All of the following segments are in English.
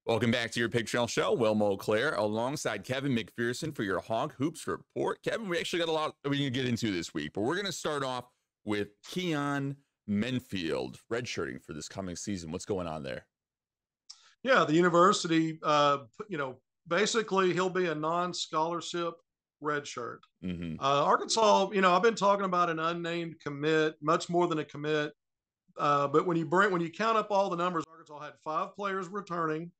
Welcome back to your Pig Trail Show. Will Monclair alongside Kevin McPherson for your Hog Hoops Report. Kevin, we actually got a lot we can get into this week, but we're going to start off with Keon Menfield redshirting for this coming season. What's going on there? Yeah, the university, basically he'll be a non-scholarship redshirt. Arkansas, I've been talking about an unnamed commit, much more than a commit. But when you count up all the numbers, Arkansas had 5 players returning.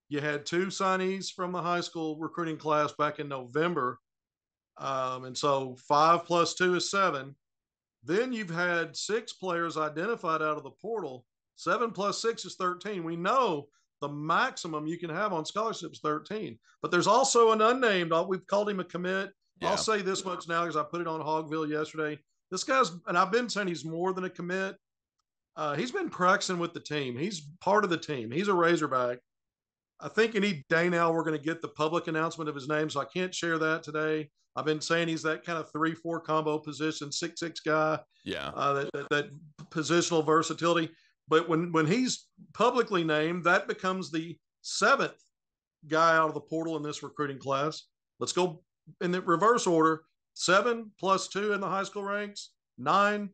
You had 2 signees from the high school recruiting class back in November. And so 5 plus 2 is 7. Then you've had 6 players identified out of the portal. 7 plus 6 is 13. We know the maximum you can have on scholarship is 13. But there's also an unnamed. We've called him a commit. Yeah. I'll say this much now because I put it on Hogville yesterday. This guy's, and I've been saying he's more than a commit. He's been practicing with the team. He's part of the team. He's a Razorback. I think any day now we're going to get the public announcement of his name, so I can't share that today. I've been saying he's that kind of 3-4 combo position, 6'6" guy. Yeah. That positional versatility. But when he's publicly named, that becomes the 7th guy out of the portal in this recruiting class. Let's go in the reverse order. 7 plus 2 in the high school ranks, 9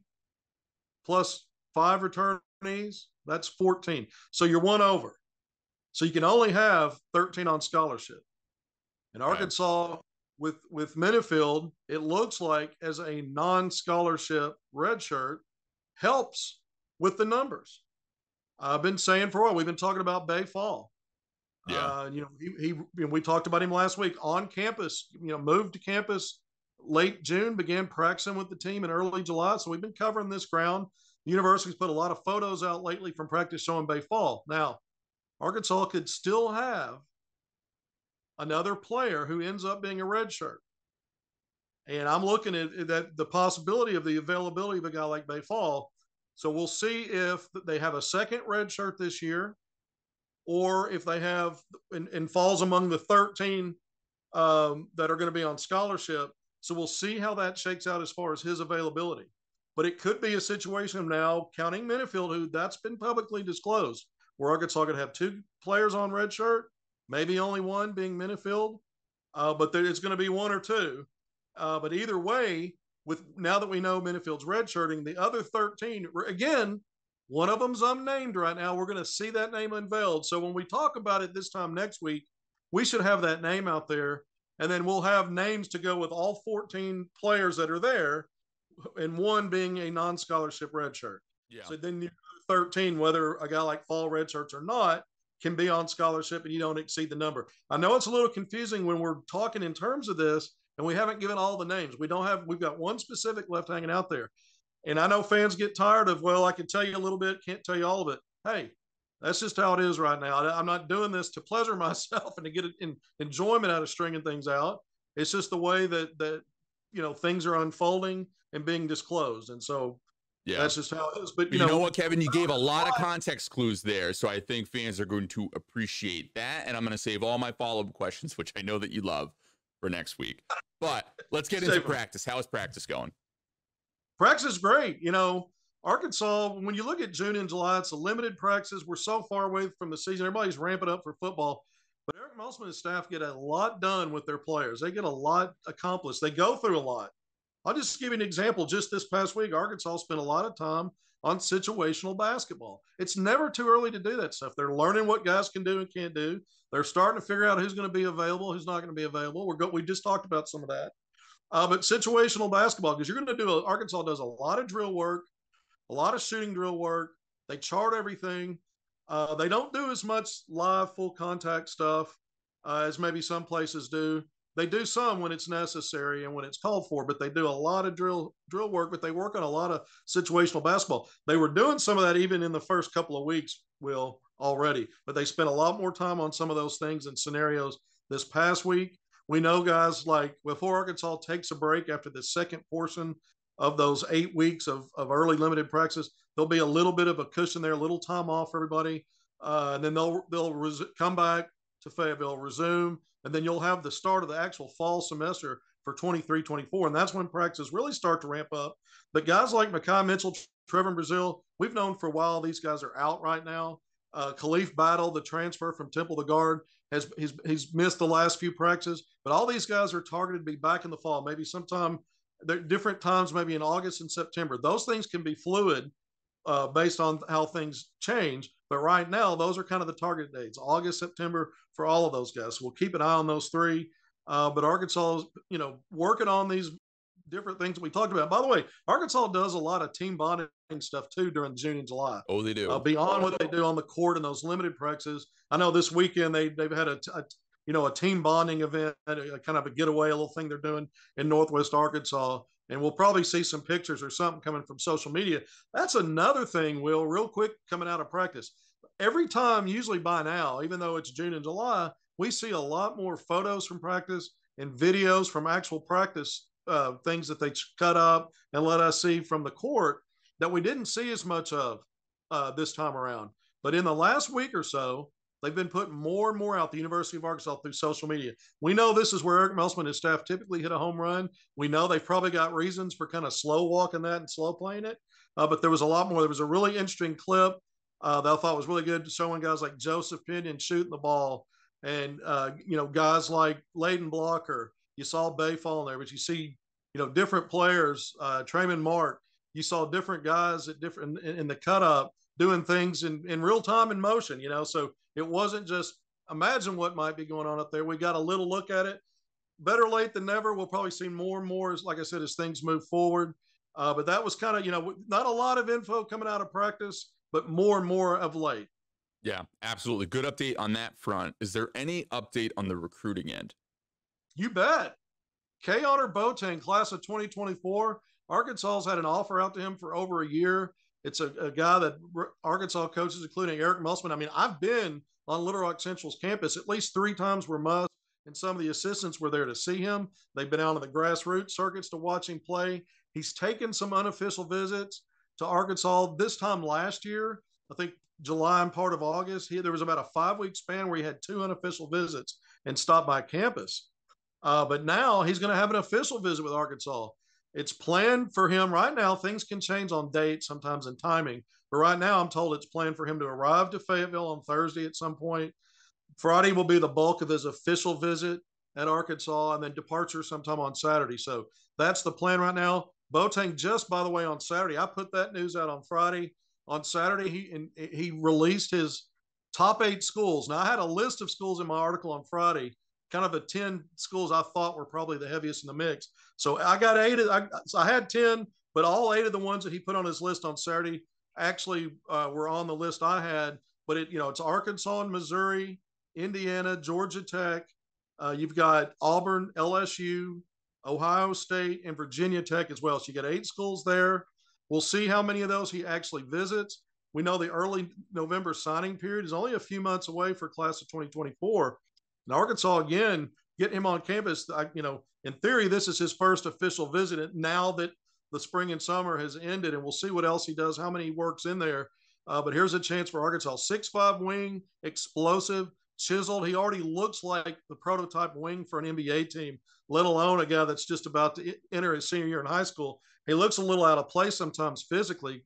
plus 5 returnees, that's 14. So you're one over. So you can only have 13 on scholarship. In Arkansas, with Menfield, it looks like as a non-scholarship redshirt helps with the numbers. I've been saying for a while, we've been talking about Bay Fall. Yeah. We talked about him last week on campus, moved to campus late June, began practicing with the team in early July. So we've been covering this ground. The university's put a lot of photos out lately from practice showing Bay Fall. Now, Arkansas could still have another player who ends up being a redshirt. And I'm looking at that the possibility of the availability of a guy like Bay Fall. So we'll see if they have a second redshirt this year, or if they have and falls among the 13 that are going to be on scholarship. So we'll see how that shakes out as far as his availability. But it could be a situation of now counting Menfield, who that's been publicly disclosed, where Arkansas could have 2 players on red shirt, maybe only one being Menfield, but it's going to be 1 or 2. But either way, now that we know Menfield's redshirting, the other 13, again, one of them's unnamed right now. We're going to see that name unveiled. So when we talk about it this time next week, we should have that name out there, and then we'll have names to go with all 14 players that are there, and one being a non-scholarship redshirt. Yeah. So then 13, whether a guy like Fall redshirts or not, can be on scholarship, and you don't exceed the number. I know it's a little confusing when we're talking in terms of this, and we haven't given all the names. We've got one specific left hanging out there. And I know fans get tired of, well, I can tell you a little bit, can't tell you all of it. Hey, that's just how it is right now. I'm not doing this to pleasure myself and to get enjoyment out of stringing things out. It's just the way that things are unfolding and being disclosed. And so that's just how it is. But you know what, Kevin? You gave a lot of context clues there, so I think fans are going to appreciate that. And I'm going to save all my follow-up questions, which I know that you love, for next week. But let's get into practice. How is practice going? Practice is great. Arkansas, when you look at June and July, it's a limited practices. We're so far away from the season. Everybody's ramping up for football. But Eric Mosman and his staff get a lot done with their players. They get a lot accomplished. They go through a lot. I'll just give you an example. Just this past week, Arkansas spent a lot of time on situational basketball. It's never too early to do that stuff. They're learning what guys can do and can't do. They're starting to figure out who's going to be available, who's not going to be available. We just talked about some of that. But situational basketball, because you're going to Arkansas does a lot of drill work, a lot of shooting drill work. They chart everything. They don't do as much live full contact stuff as maybe some places do. They do some when it's necessary and when it's called for, but they do a lot of drill work, but they work on a lot of situational basketball. They were doing some of that even in the first couple of weeks, Will, already, but they spent a lot more time on some of those things and scenarios this past week. We know guys like before Arkansas takes a break after the second portion of those 8 weeks of early limited practice, there'll be a little bit of a cushion there, a little time off for everybody. And then they'll come back to Fayetteville, resume, and then you'll have the start of the actual fall semester for 23-24, and that's when practices really start to ramp up. But guys like Makai Mitchell, Trevor Brazil, we've known for a while these guys are out right now. Khalif Battle, the transfer from Temple the guard, he's missed the last few practices. But all these guys are targeted to be back in the fall, maybe sometime. They're different times, maybe in August and September. Those things can be fluid based on how things change. But right now, those are kind of the target dates: August, September for all of those guys. So we'll keep an eye on those three. But Arkansas is, working on these different things we talked about. By the way, Arkansas does a lot of team bonding stuff too during June and July. Oh, they do. Beyond what they do on the court and those limited practices. I know this weekend they've had a team bonding event, a kind of a getaway, a little thing they're doing in Northwest Arkansas. And we'll probably see some pictures or something coming from social media. That's another thing, Will, real quick, coming out of practice. Every time, usually by now, even though it's June and July, we see a lot more photos from practice and videos from actual practice, things that they cut up and let us see from the court that we didn't see as much of this time around. But in the last week or so, they've been putting more and more out, the University of Arkansas, through social media. We know this is where Eric Musselman and his staff typically hit a home run. We know they've probably got reasons for kind of slow walking that and slow playing it. But there was a lot more. There was a really interesting clip that I thought was really good, showing guys like Joseph Pinion shooting the ball, and guys like Layden Blocker. You saw Bayfall in there, but you see different players, Trayman Mark. You saw different guys at different in the cut up doing things in real time in motion. So it wasn't just imagine what might be going on up there. We got a little look at it. Better late than never. We'll probably see more and more, like I said, as things move forward. But that was kind of, not a lot of info coming out of practice, but more and more of late. Yeah, absolutely. Good update on that front. Is there any update on the recruiting end? You bet. Keon Menfield, class of 2024. Arkansas's had an offer out to him for over a year. It's a guy that Arkansas coaches, including Eric Musselman. I mean, I've been on Little Rock Central's campus at least 3 times where Muss and some of the assistants were there to see him. They've been out on the grassroots circuits to watch him play. He's taken some unofficial visits to Arkansas. This time last year, I think July and part of August, there was about a 5-week span where he had 2 unofficial visits and stopped by campus. But now he's going to have an official visit with Arkansas. It's planned for him right now. Things can change on dates, sometimes in timing. But right now, I'm told it's planned for him to arrive to Fayetteville on Thursday at some point. Friday will be the bulk of his official visit at Arkansas, and then departure sometime on Saturday. So that's the plan right now. Boateng, just by the way, on Saturday, I put that news out on Friday. On Saturday, he released his top 8 schools. Now, I had a list of schools in my article on Friday, kind of the 10 schools I thought were probably the heaviest in the mix. So I got 8. I had 10, but all 8 of the ones that he put on his list on Saturday actually were on the list I had. But it's Arkansas and Missouri, Indiana, Georgia Tech. You've got Auburn, LSU, Ohio State, and Virginia Tech as well. So you got 8 schools there. We'll see how many of those he actually visits. We know the early November signing period is only a few months away for class of 2024. And Arkansas, again, getting him on campus, in theory, this is his first official visit now that the spring and summer has ended, and we'll see what else he does, how many he works in there. But here's a chance for Arkansas. 6'5" wing, explosive, chiseled. He already looks like the prototype wing for an NBA team, let alone a guy that's just about to enter his senior year in high school. He looks a little out of place sometimes physically,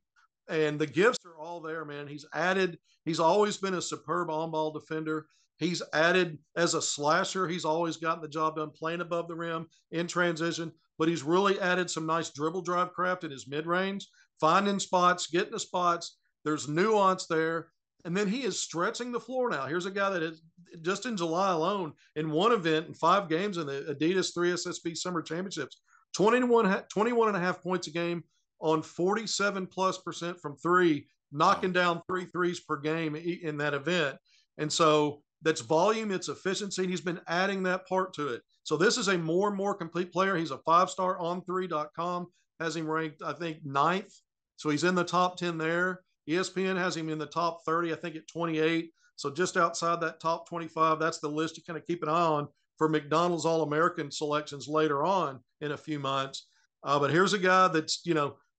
and the gifts are all there, man. He's always been a superb on-ball defender. He's added as a slasher. He's always gotten the job done playing above the rim in transition, but he's really added some nice dribble drive craft in his mid-range, finding spots, getting the spots. There's nuance there. And then he is stretching the floor now. Here's a guy that is just in July alone in one event in 5 games in the Adidas 3SSB Summer Championships, 21 and a half points a game on 47+% from 3, knocking down 3 threes per game in that event. And so that's volume, it's efficiency. He's been adding that part to it. So this is a more and more complete player. He's a 5-star on3.com, has him ranked, I think, 9th. So he's in the top 10 there. ESPN has him in the top 30, I think at 28. So just outside that top 25, that's the list to kind of keep an eye on for McDonald's All-American selections later on in a few months. But here's a guy that's,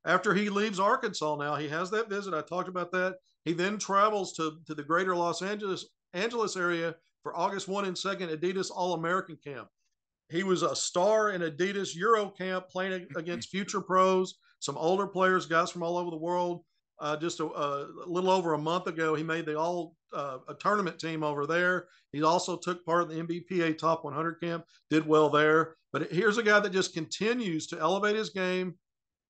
after he leaves Arkansas now, he has that visit. I talked about that. He then travels to the greater Los Angeles area for August 1 and 2nd Adidas All-American Camp. He was a star in Adidas Euro Camp playing against future pros, some older players, guys from all over the world. just a little over a month ago. He made the a tournament team over there. He also took part in the MBPA Top 100 camp, did well there. But here's a guy that just continues to elevate his game.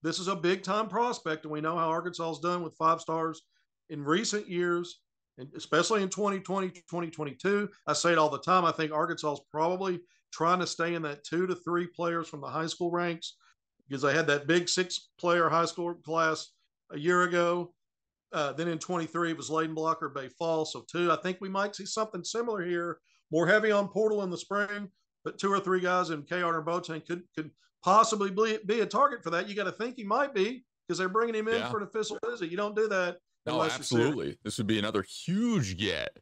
This is a big time prospect, and we know how Arkansas has done with 5 stars in recent years, and especially in 2020, 2022. I say it all the time. I think Arkansas is probably trying to stay in that 2 to 3 players from the high school ranks, because they had that big 6-player high school class a year ago. Then in 23, it was Layden Blocker, Bay Fall. So 2. I think we might see something similar here, more heavy on portal in the spring, but 2 or 3 guys in Keon or Boateng could possibly be a target for that. You got to think he might be, because they're bringing him in for an official visit. You don't do that. No, absolutely. This would be another huge get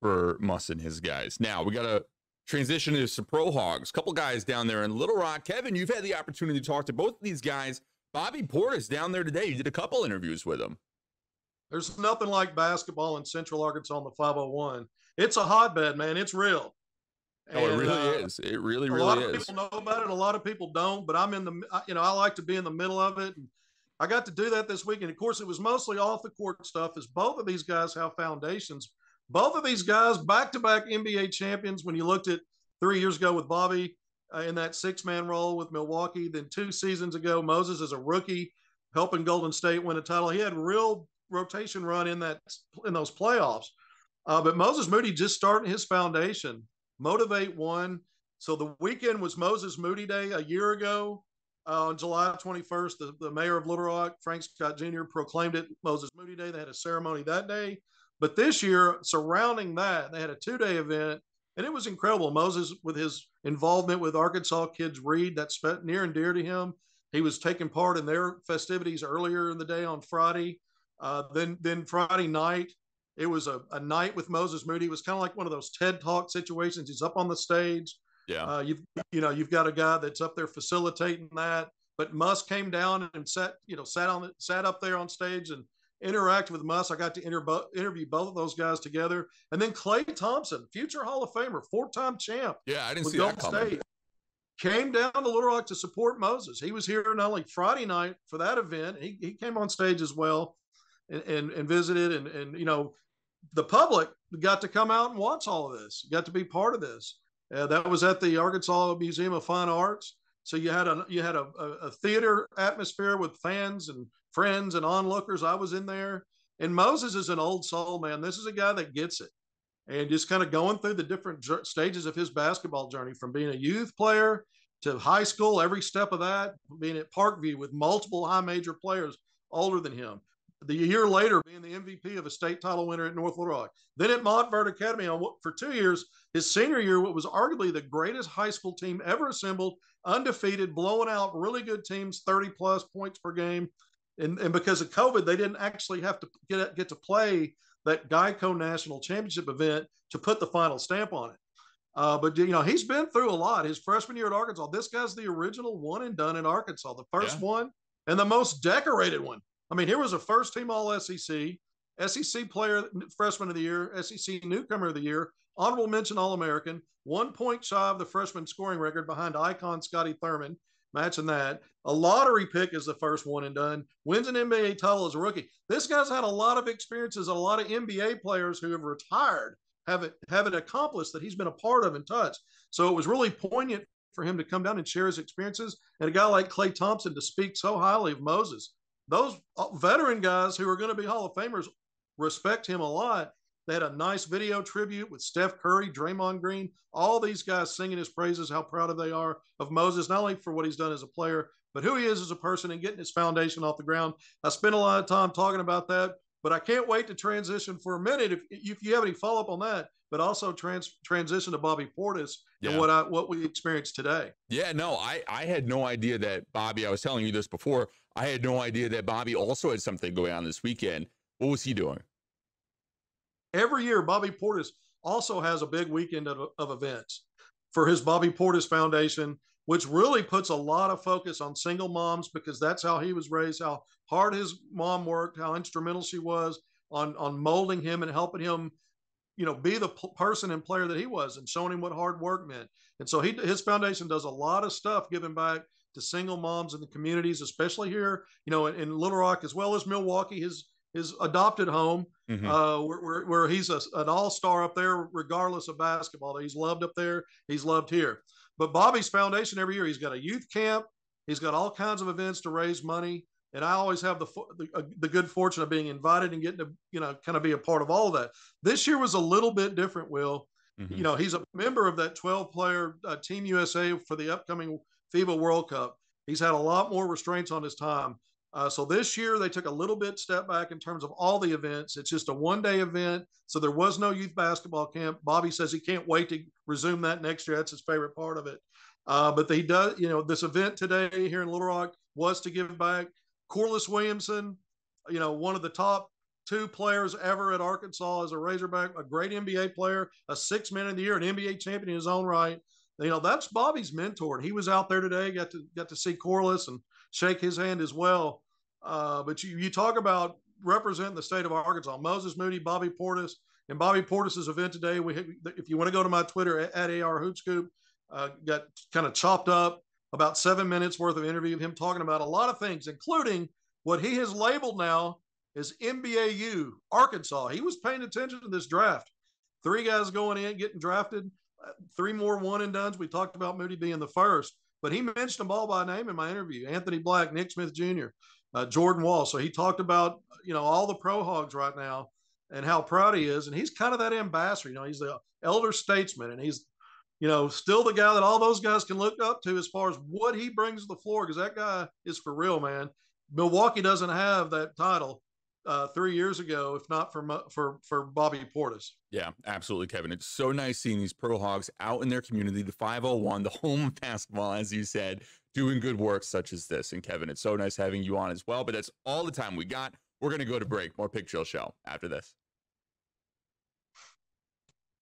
for Muss and his guys. Now we got to transition to some Pro Hogs. A couple guys down there in Little Rock. Kevin, you've had the opportunity to talk to both of these guys. Bobby Portis down there today. You did a couple interviews with him. There's nothing like basketball in Central Arkansas on the 501. It's a hotbed, man. It's real. Oh, it really is. It really, really is. A lot of people know about it. A lot of people don't, but I'm in the, I like to be in the middle of it. And I got to do that this week. And of course, it was mostly off the court stuff, as both of these guys have foundations. Both of these guys, back-to-back NBA champions. When you looked at 3 years ago with Bobby in that 6-man role with Milwaukee, then 2 seasons ago, Moses as a rookie helping Golden State win a title. He had real rotation run in those playoffs. But Moses Moody just starting his foundation. Motivate won. So the weekend was Moses Moody Day a year ago. On July 21st, the mayor of Little Rock, Frank Scott Jr., proclaimed it Moses Moody Day. They had a ceremony that day. But this year, surrounding that, they had a 2-day event, and it was incredible. Moses, with his involvement with Arkansas Kids Read, that's near and dear to him. He was taking part in their festivities earlier in the day on Friday. Then Friday night, it was a night with Moses Moody. It was kind of like one of those TED Talk situations. He's up on the stage. Yeah. You've got a guy that's up there facilitating that. But Muss came down and sat up there on stage and interacted with Muss. I got to interview both of those guys together. And then Clay Thompson, future Hall of Famer, 4-time champ. Yeah, I didn't see that coming. State, came down to Little Rock to support Moses. He was here not only Friday night for that event, he came on stage as well and visited. And the public got to come out and watch all of this, got to be part of this. That was at the Arkansas Museum of Fine Arts. So you had a theater atmosphere with fans and friends and onlookers. I was in there. And Moses is an old soul, man. This is a guy that gets it. And just kind of going through the different stages of his basketball journey, from being a youth player to high school, every step of that, being at Parkview with multiple high major players older than him. The year later, being the MVP of a state title winner at North Little Rock. Then at Montverde Academy for 2 years, his senior year, what was arguably the greatest high school team ever assembled, undefeated, blowing out really good teams, 30-plus points per game. And because of COVID, they didn't actually have to get to play that Geico National Championship event to put the final stamp on it. But he's been through a lot. His freshman year at Arkansas, this guy's the original one and done at Arkansas, the first one and the most decorated one. I mean, here was a first-team All-SEC, SEC Player Freshman of the Year, SEC Newcomer of the Year, honorable mention All-American, 1 point shy of the freshman scoring record behind icon Scotty Thurman, matching that. A lottery pick is the first one and done. Wins an NBA title as a rookie. This guy's had a lot of experiences, a lot of NBA players who have retired haven't accomplished that he's been a part of and touched. So it was really poignant for him to come down and share his experiences, and a guy like Clay Thompson to speak so highly of Moses. Those veteran guys who are going to be Hall of Famers respect him a lot. They had a nice video tribute with Steph Curry, Draymond Green, all these guys singing his praises, how proud they are of Moses, not only for what he's done as a player, but who he is as a person and getting his foundation off the ground. I spent a lot of time talking about that, but I can't wait to transition for a minute if you have any follow-up on that, but also transition to Bobby Portis and what we experienced today. Yeah, no, I had no idea that Bobby, I was telling you this before, I had no idea that Bobby also had something going on this weekend. What was he doing? Every year, Bobby Portis also has a big weekend of events for his Bobby Portis Foundation, which really puts a lot of focus on single moms, because that's how he was raised, how hard his mom worked, how instrumental she was on molding him and helping him, be the person and player that he was, and showing him what hard work meant. And so his foundation does a lot of stuff giving back to single moms in the communities, especially here, in Little Rock, as well as Milwaukee. His his adopted home, Mm-hmm. where he's an all-star up there, regardless of basketball. He's loved up there. He's loved here. But Bobby's foundation every year, he's got a youth camp. He's got all kinds of events to raise money. And I always have the good fortune of being invited and getting to, kind of be a part of all of that. This year was a little bit different, Will. Mm-hmm. He's a member of that 12-player Team USA for the upcoming FIBA World Cup. He's had a lot more restraints on his time. So this year they took a little bit step back in terms of all the events. It's just a one-day event. So there was no youth basketball camp. Bobby says he can't wait to resume that next year. That's his favorite part of it. But he does, this event today here in Little Rock was to give back. Corliss Williamson, one of the top 2 players ever at Arkansas as a Razorback, a great NBA player, a 6th man of the year, an NBA champion in his own right. That's Bobby's mentor. And he was out there today, got to see Corliss and shake his hand as well. But you talk about representing the state of Arkansas, Moses Moody, Bobby Portis, and Bobby Portis's event today. If you want to go to my Twitter at AR Hootscoop, got kind of chopped up about 7 minutes worth of interview of him talking about a lot of things, including what he has labeled now as NBAU Arkansas. He was paying attention to this draft. 3 guys going in, getting drafted, 3 more one and dones. We talked about Moody being the first, but he mentioned them all by name in my interview. Anthony Black, Nick Smith Jr., Jordan Wall. So he talked about, all the pro hogs right now and how proud he is. And he's kind of that ambassador. He's the elder statesman, and he's, still the guy that all those guys can look up to as far as what he brings to the floor, because that guy is for real, man. Milwaukee doesn't have that title 3 years ago, if not for Bobby Portis. Yeah, absolutely, Kevin. It's so nice seeing these pro hogs out in their community, the 501, the home of basketball, as you said, doing good work such as this. And Kevin, it's so nice having you on as well. But that's all the time we got. We're going to go to break. More Pig Trail Show after this.